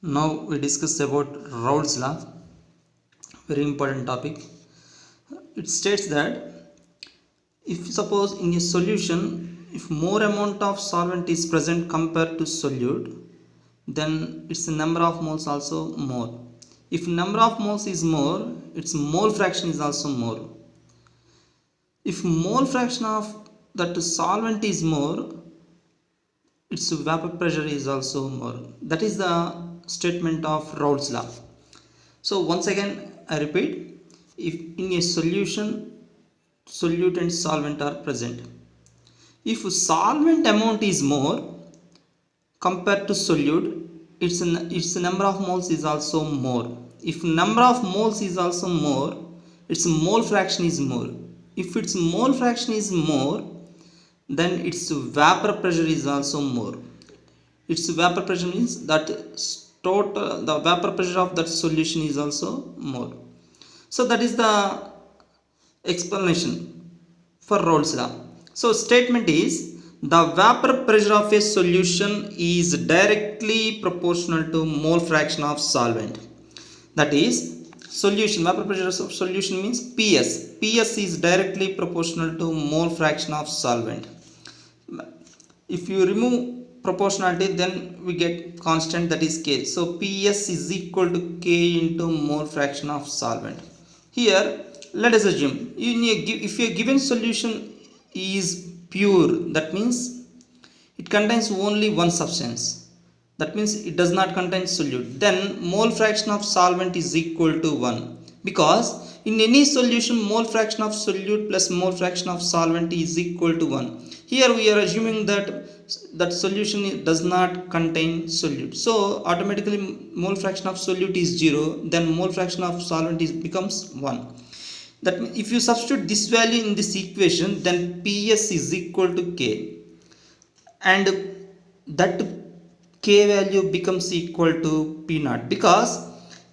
Now we discuss about Raoults law, very important topic. It states that if suppose in a solution, if more amount of solvent is present compared to solute, then its number of moles also more. If number of moles is more, its mole fraction is also more. If mole fraction of that solvent is more, its vapor pressure is also more. That is the statement of Raoults law. So once again I repeat, if in a solution solute and solvent are present, if solvent amount is more compared to solute, its number of moles is also more. If number of moles is also more, its mole fraction is more. If its mole fraction is more, then its vapor pressure is also more. Its vapor pressure means that the vapor pressure of that solution is also more. So that is the explanation for Raoults law. So statement is the vapor pressure of a solution is directly proportional to mole fraction of solvent. That is, solution vapor pressure of solution means PS. PS is directly proportional to mole fraction of solvent. If you remove proportionality, then we get constant, that is K. So PS is equal to K into mole fraction of solvent. Here let us assume if a given solution is pure, that means it contains only one substance, that means it does not contain solute, then mole fraction of solvent is equal to 1, because in any solution mole fraction of solute plus mole fraction of solvent is equal to 1. Here we are assuming that solution does not contain solute, so automatically mole fraction of solute is 0, then mole fraction of solvent becomes 1. That means if you substitute this value in this equation, then PS is equal to K, and that K value becomes equal to P naught, because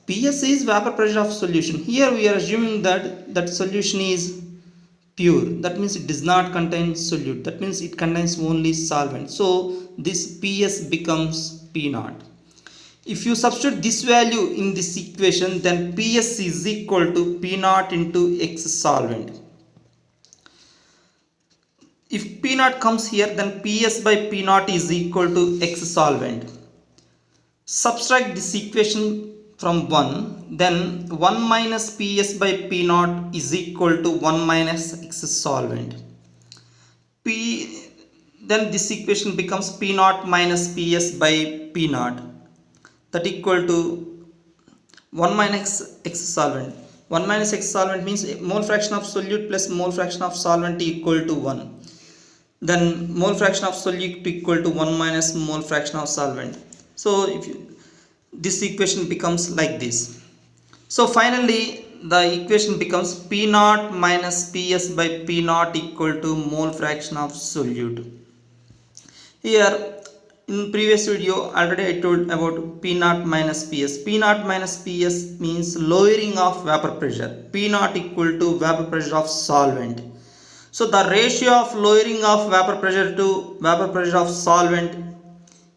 PS is vapor pressure of solution. Here we are assuming that solution is pure, that means it does not contain solute, that means it contains only solvent, so this PS becomes P naught. If you substitute this value in this equation, then PS is equal to P naught into X solvent. If P naught comes here, then PS by P naught is equal to X solvent. Subtract this equation from 1, then 1 minus PS by P naught is equal to 1 minus X solvent. Then this equation becomes P naught minus PS by P naught, that equal to 1 minus X solvent. 1 minus X solvent means mole fraction of solute plus mole fraction of solvent equal to 1. Then mole fraction of solute equal to 1 minus mole fraction of solvent. So this equation becomes like this. So finally the equation becomes P naught minus PS by P naught equal to mole fraction of solute. Here in previous video already I told about P naught minus PS. P naught minus PS means lowering of vapor pressure. P naught equal to vapor pressure of solvent. So the ratio of lowering of vapor pressure to vapor pressure of solvent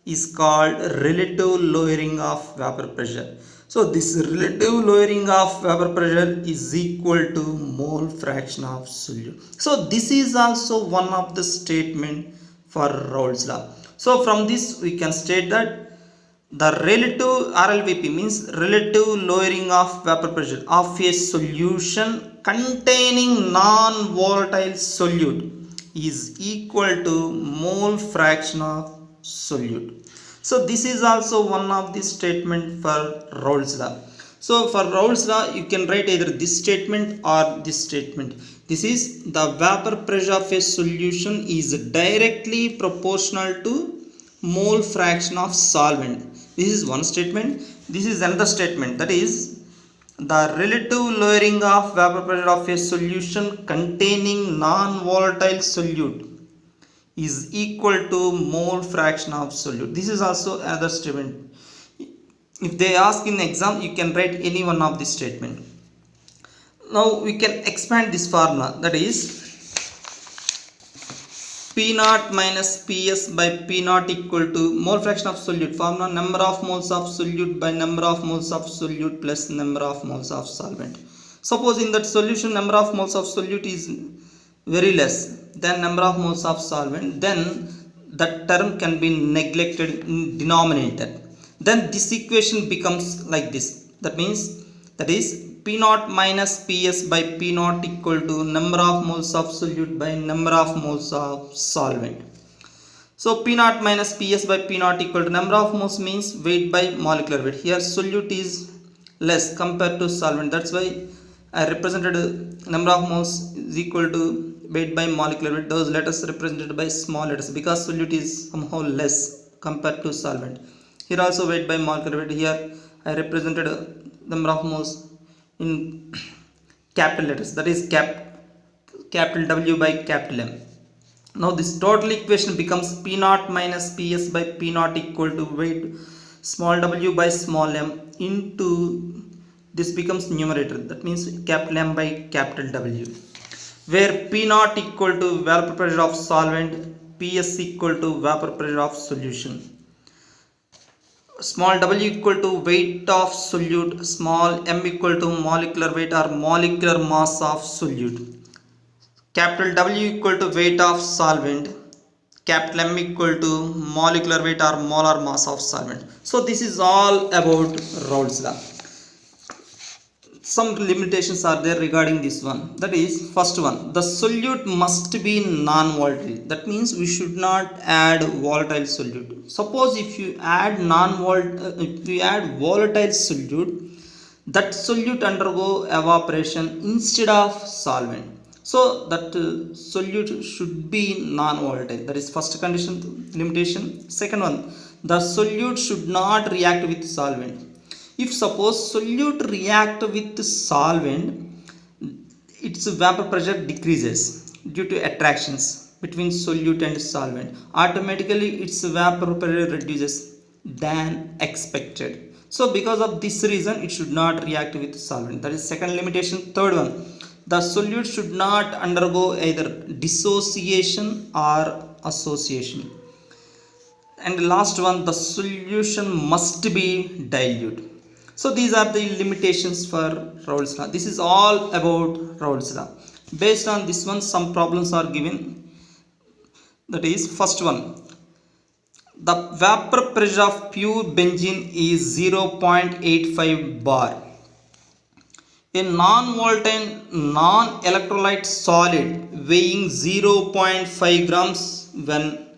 is called relative lowering of vapor pressure. So this relative lowering of vapor pressure is equal to mole fraction of solute. So this is also one of the statement for Raoults law. So from this we can state that the relative RLVP means relative lowering of vapor pressure of a solution containing non-volatile solute is equal to mole fraction of solute. So this is also one of the statement for Raoults law. So for Raoults law you can write either this statement or this statement. This is the vapor pressure of a solution is directly proportional to mole fraction of solvent. This is one statement. This is another statement, that is the relative lowering of vapor pressure of a solution containing non-volatile solute is equal to mole fraction of solute. This is also another statement. If they ask in exam, you can write any one of this statement. Now we can expand this formula, that is P naught minus Ps by P naught equal to mole fraction of solute formula, number of moles of solute by number of moles of solute plus number of moles of solvent. Suppose in that solution number of moles of solute is very less than number of moles of solvent, then that term can be neglected in denominator. Then this equation becomes like this. That is P naught minus Ps by P naught equal to number of moles of solute by number of moles of solvent. So P naught minus Ps by P naught equal to number of moles means weight by molecular weight. Here solute is less compared to solvent. That's why I represented number of moles is equal to weight by molecular weight. Those letters represented by small letters because solute is somehow less compared to solvent. Here also weight by molecular weight. Here I represented number of moles in capital letters, that is capital W by capital M. Now this total equation becomes P naught minus Ps by P naught equal to weight small w by small m into this becomes numerator, that means capital M by capital W, where P naught equal to vapor pressure of solvent, Ps equal to vapor pressure of solution, small w equal to weight of solute, small m equal to molecular weight or molecular mass of solute, capital W equal to weight of solvent, capital M equal to molecular weight or molar mass of solvent. So this is all about Raoults law. Some limitations are there regarding this one. That is, first one, the solute must be non-volatile. That means we should not add volatile solute. Suppose if you add volatile solute, that solute undergo evaporation instead of solvent. So that solute should be non-volatile. That is first condition, limitation. Second one, the solute should not react with solvent. If suppose solute react with solvent, its vapor pressure decreases due to attractions between solute and solvent. Automatically its vapor pressure reduces than expected. So because of this reason it should not react with solvent. That is second limitation. Third one, the solute should not undergo either dissociation or association. And last one, the solution must be dilute. So these are the limitations for Raoults law. This is all about Raoults law. Based on this one, some problems are given. That is, first one, the vapor pressure of pure benzene is 0.85 bar. A non-volatile non-electrolyte solid weighing 0.5 grams when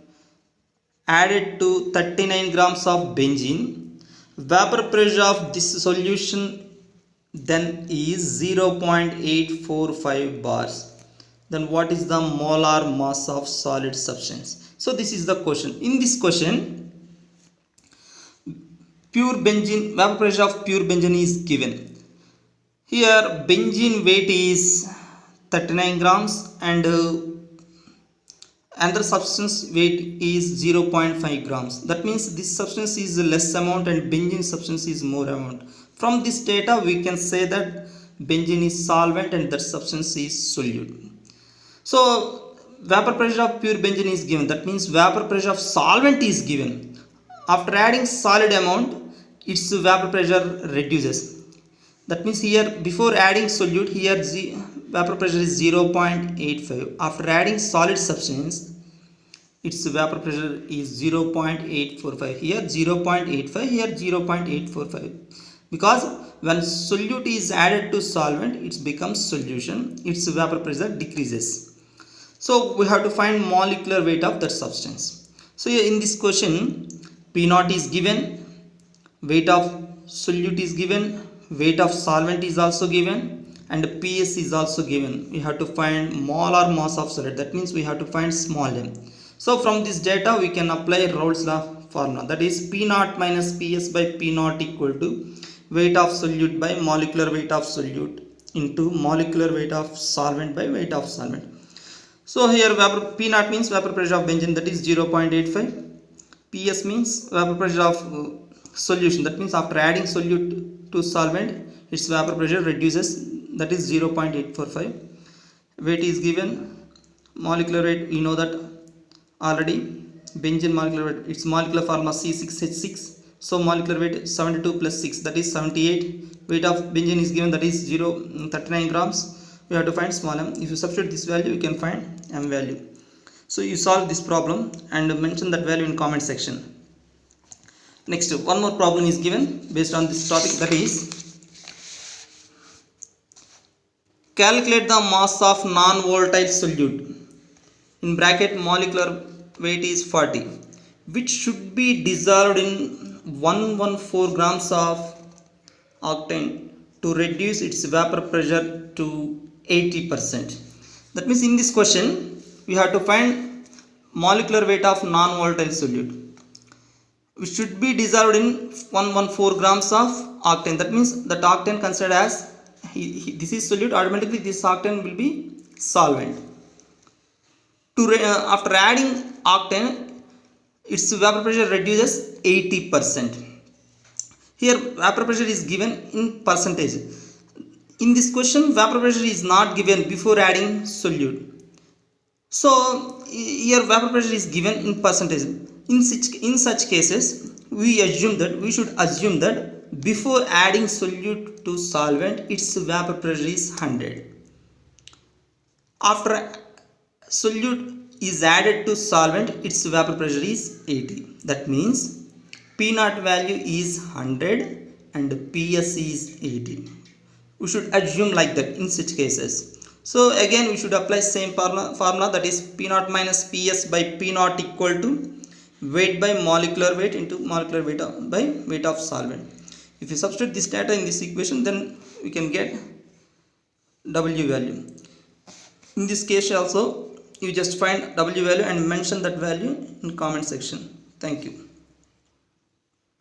added to 39 grams of benzene, vapor pressure of this solution then is 0.845 bars. Then what is the molar mass of solid substance? So this is the question. In this question, vapor pressure of pure benzene is given. Here benzene weight is 39 grams and another substance weight is 0.5 grams. That means this substance is less amount and benzene substance is more amount. From this data we can say that benzene is solvent and that substance is solute. So vapor pressure of pure benzene is given. That means vapor pressure of solvent is given. After adding solid amount, its vapor pressure reduces. That means here before adding solute, here vapor pressure is 0.85. After adding solid substance, its vapor pressure is 0.845. Here 0.85, here 0.845. Because when solute is added to solvent, it becomes solution. Its vapor pressure decreases. So we have to find molecular weight of that substance. So here in this question, P naught is given, weight of solute is given, weight of solvent is also given, and Ps is also given. We have to find molar mass of solid. That means we have to find small m. So from this data we can apply Raoults law formula. That is P naught minus Ps by P naught equal to weight of solute by molecular weight of solute into molecular weight of solvent by weight of solvent. So here P naught means vapor pressure of benzene, that is 0.85. Ps means vapor pressure of solution. That means after adding solute to solvent, its vapor pressure reduces, that is 0.845. Weight is given, molecular weight, you know that already. Benzene molecular weight, its molecular formula C6H6. So molecular weight 72 plus 6, that is 78. Weight of benzene is given, that is 0.39 grams. We have to find small m. If you substitute this value, you can find m value. So you solve this problem and mention that value in comment section. Next, one more problem is given based on this topic, that is calculate the mass of non-volatile solute. In bracket, molecular weight is 40, which should be dissolved in 114 grams of octane to reduce its vapor pressure to 80%. That means in this question we have to find molecular weight of non-volatile solute, which should be dissolved in 114 grams of octane. That means that octane considered as this is solute, automatically this octane will be solvent. After adding octane, its vapor pressure reduces 80%. Here vapor pressure is given in percentage. In this question vapor pressure is not given before adding solute. So here vapor pressure is given in percentage. In such cases we should assume that before adding solute to solvent, its vapor pressure is 100. After solute is added to solvent, its vapor pressure is 80. That means P naught value is 100 and PS is 80. We should assume like that in such cases. So again we should apply same formula, that is P naught minus PS by P naught equal to weight by molecular weight into molecular weight by weight of solvent. If you substitute this data in this equation, then we can get W value. In this case also you just find W value and mention that value in comment section. Thank you.